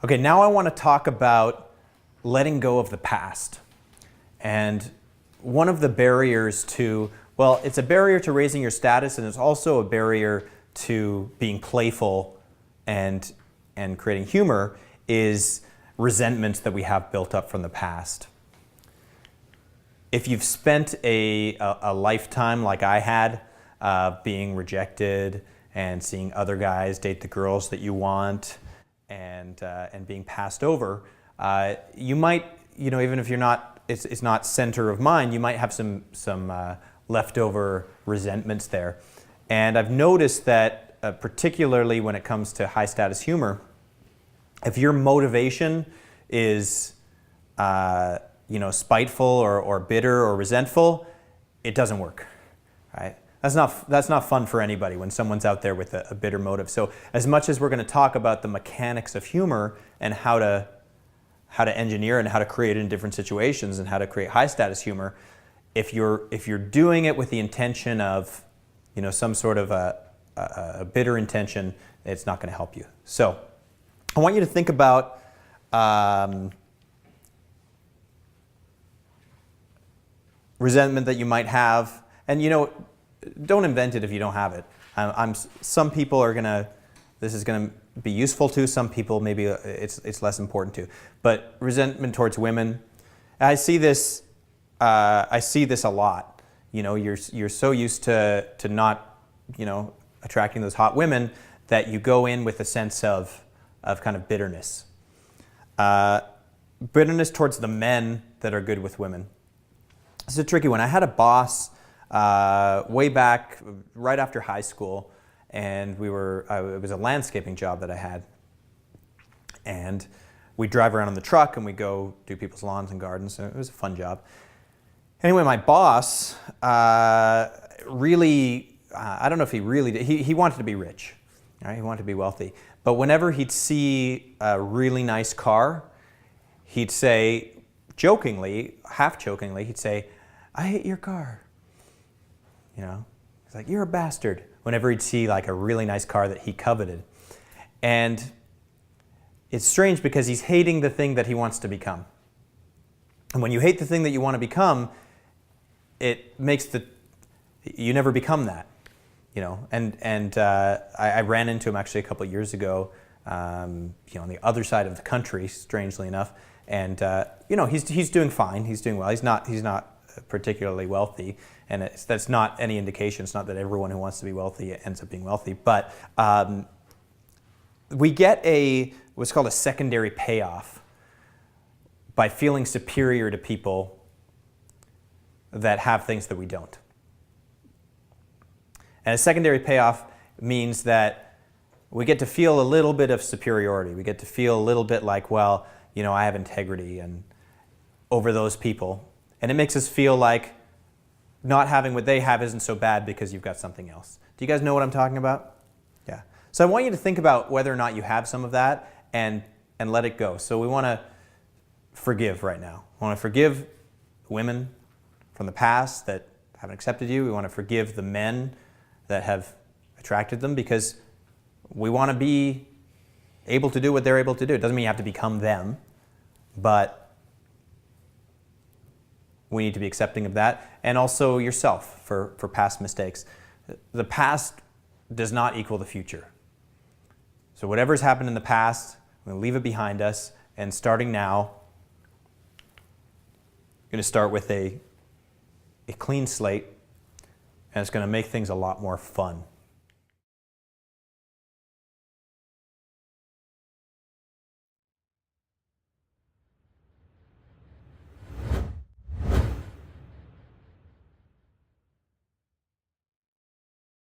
Okay, now I want to talk about letting go of the past. And one of the barriers to, well, it's a barrier to raising your status, and it's also a barrier to being playful and creating humor, is resentments that we have built up from the past. If you've spent a lifetime like I had, being rejected and seeing other guys date the girls that you want, and being passed over, you might, even if you're not, it's not center of mind, you might have some leftover resentments there. And I've noticed that particularly when it comes to high status humor, if your motivation is spiteful or bitter or resentful, it doesn't work, right? That's not fun for anybody when someone's out there with a bitter motive. So as much as we're going to talk about the mechanics of humor and how to engineer and how to create it in different situations and how to create high status humor, if you're doing it with the intention of some sort of a bitter intention, it's not going to help you. So I want you to think about resentment that you might have, and don't invent it if you don't have it. Some people this is gonna be useful to. Some people maybe it's less important to. But resentment towards women, I see this a lot. You're so used to not attracting those hot women that you go in with a sense of kind of bitterness. Bitterness towards the men that are good with women. It's a tricky one. I had a boss way back, right after high school, and it was a landscaping job that I had. And we'd drive around in the truck and we'd go do people's lawns and gardens, and it was a fun job. Anyway, my boss really, I don't know if he really did, he wanted to be rich, right? He wanted to be wealthy. But whenever he'd see a really nice car, he'd say, jokingly, half jokingly, he'd say, "I hate your car." He's like, "You're a bastard," whenever he'd see like a really nice car that he coveted. And it's strange because he's hating the thing that he wants to become. And when you hate the thing that you want to become, it makes you never become that. I ran into him actually a couple of years ago, on the other side of the country, strangely enough. And he's doing fine. He's doing well. He's not particularly wealthy, and that's not any indication. It's not that everyone who wants to be wealthy ends up being wealthy, but we get what's called a secondary payoff by feeling superior to people that have things that we don't. And a secondary payoff means that we get to feel a little bit of superiority. We get to feel a little bit like, well, I have integrity and over those people. And it makes us feel like not having what they have isn't so bad because you've got something else. Do you guys know what I'm talking about? Yeah. So I want you to think about whether or not you have some of that and let it go. So we want to forgive right now. We want to forgive women from the past that haven't accepted you. We want to forgive the men that have attracted them, because we want to be able to do what they're able to do. It doesn't mean you have to become them, but we need to be accepting of that, and also yourself for past mistakes. The past does not equal the future. So whatever's happened in the past, we're going to leave it behind us, and starting now, I'm going to start with a clean slate, and it's going to make things a lot more fun.